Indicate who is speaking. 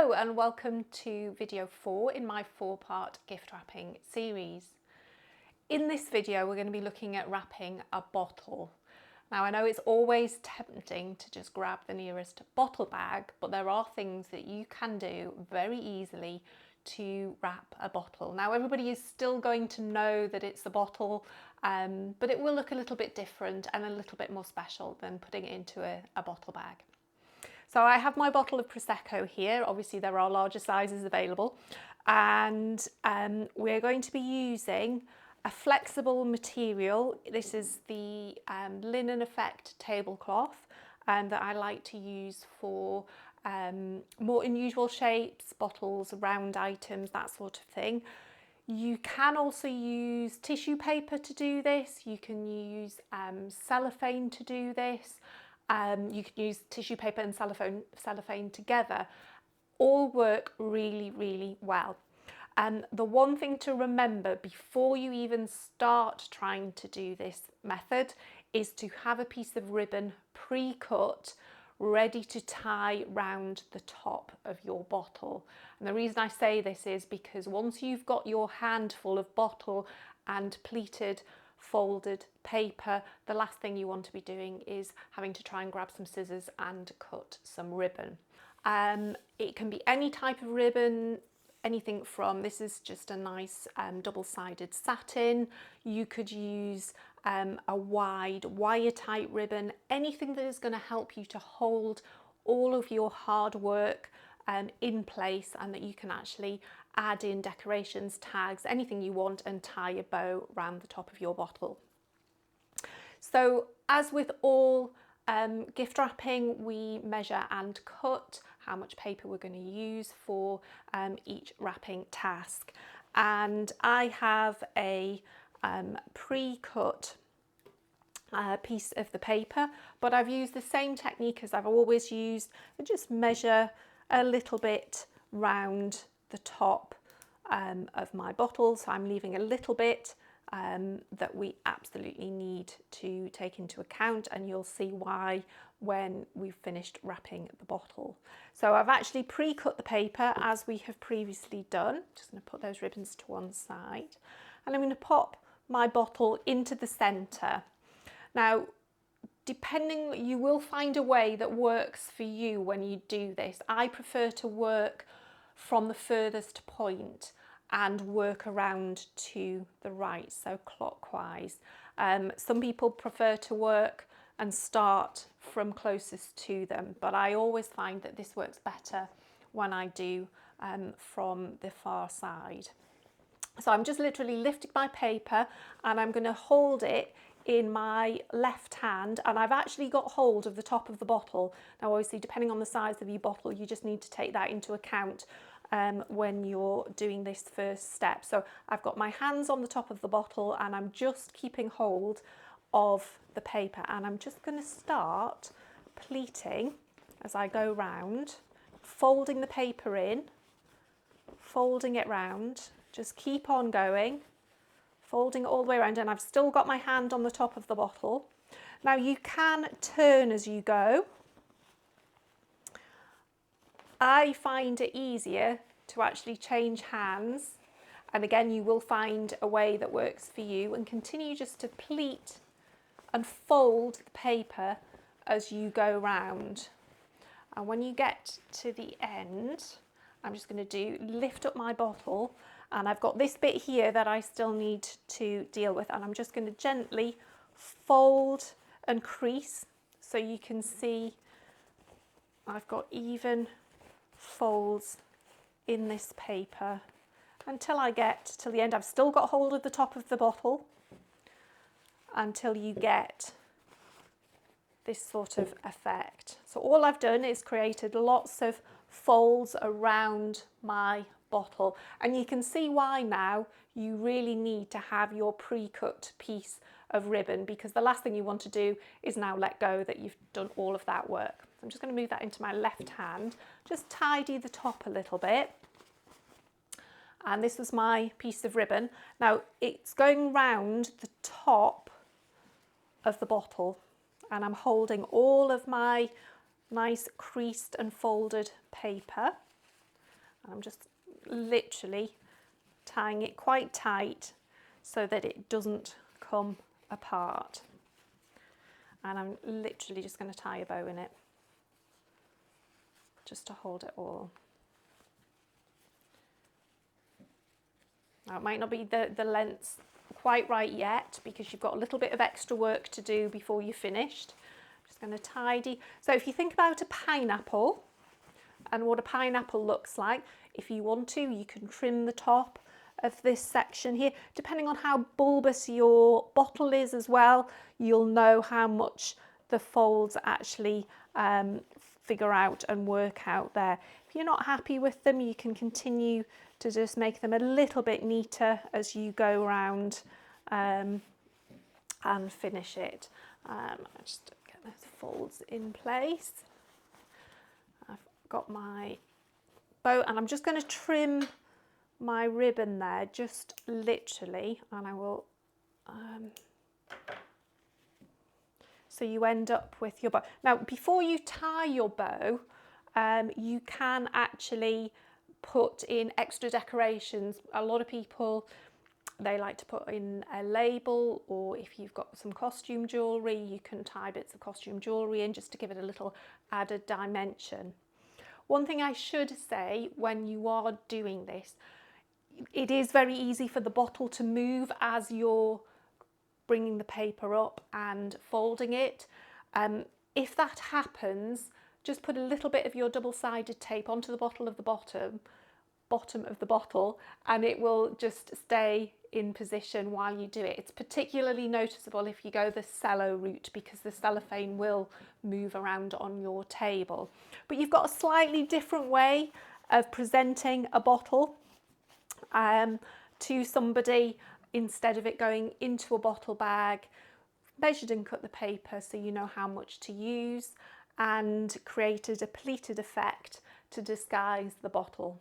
Speaker 1: Hello and welcome to video 4 in my 4-part gift wrapping series. In this video we're going to be looking at wrapping a bottle. Now I know it's always tempting to just grab the nearest bottle bag, but there are things that you can do very easily to wrap a bottle. Now everybody is still going to know that it's a bottle, but it will look a little bit different and a little bit more special than putting it into a bottle bag. So I have my bottle of Prosecco here. Obviously there are larger sizes available, and we're going to be using a flexible material. This is the linen effect tablecloth that I like to use for more unusual shapes, bottles, round items, that sort of thing. You can also use tissue paper to do this. You can use cellophane to do this. You can use tissue paper and cellophane together. All work really, really well. And the one thing to remember before you even start trying to do this method is to have a piece of ribbon pre-cut, ready to tie round the top of your bottle. And the reason I say this is because once you've got your handful of bottle and pleated folded paper, the last thing you want to be doing is having to try and grab some scissors and cut some ribbon. It can be any type of ribbon, anything from, this is just a nice double-sided satin. You could use a wide wire tight ribbon, anything that is going to help you to hold all of your hard work in place, and that you can actually add in decorations, tags, anything you want, and tie a bow around the top of your bottle. So as with all gift wrapping, we measure and cut how much paper we're going to use for each wrapping task. And I have a pre-cut piece of the paper, but I've used the same technique as I've always used. I just measure a little bit round the top of my bottle, so I'm leaving a little bit that we absolutely need to take into account, and you'll see why when we've finished wrapping the bottle. So I've actually pre-cut the paper as we have previously done. Just going to put those ribbons to one side, and I'm going to pop my bottle into the centre. Now, you will find a way that works for you when you do this. I prefer to work from the furthest point and work around to the right, so clockwise. Some people prefer to work and start from closest to them, but I always find that this works better when I do from the far side. So I'm just literally lifting my paper and I'm going to hold it in my left hand, and I've actually got hold of the top of the bottle. Now obviously depending on the size of your bottle, you just need to take that into account when you're doing this first step. So I've got my hands on the top of the bottle and I'm just keeping hold of the paper, and I'm just going to start pleating as I go round, folding the paper in, folding it round, just keep on going, folding it all the way around, and I've still got my hand on the top of the bottle. Now you can turn as you go. I find it easier to actually change hands, and again you will find a way that works for you, and continue just to pleat and fold the paper as you go round. And when you get to the end, I'm just going to lift up my bottle, and I've got this bit here that I still need to deal with, and I'm just going to gently fold and crease so you can see I've got even folds in this paper until I get to the end. I've still got hold of the top of the bottle until you get this sort of effect. So all I've done is created lots of folds around my bottle, and you can see why now you really need to have your pre-cut piece of ribbon, because the last thing you want to do is now let go that you've done all of that work. So I'm just going to move that into my left hand, just tidy the top a little bit. And this was my piece of ribbon. Now it's going round the top of the bottle, and I'm holding all of my nice creased and folded paper, I'm just literally tying it quite tight so that it doesn't come apart. And I'm literally just going to tie a bow in it just to hold it all. Now it might not be the lengths quite right yet because you've got a little bit of extra work to do before you're finished. I'm just going to tidy. So if you think about a pineapple and what a pineapple looks like, if you want to, you can trim the top of this section here. Depending on how bulbous your bottle is as well, you'll know how much the folds actually figure out and work out there. If you're not happy with them, you can continue to just make them a little bit neater as you go around and finish it. I'll just get those folds in place. I've got my bow and I'm just going to trim my ribbon there, just literally, and I will so you end up with your bow. Now before you tie your bow, you can actually put in extra decorations. A lot of people, they like to put in a label, or if you've got some costume jewellery, you can tie bits of costume jewellery in just to give it a little added dimension. One thing I should say when you are doing this, it is very easy for the bottle to move as you're bringing the paper up and folding it. If that happens, just put a little bit of your double-sided tape onto the bottom of the bottom of the bottle, and it will just stay in position while you do it. It's particularly noticeable if you go the cello route because the cellophane will move around on your table. But you've got a slightly different way of presenting a bottle to somebody. Instead of it going into a bottle bag, measured and cut the paper so you know how much to use, and created a pleated effect to disguise the bottle.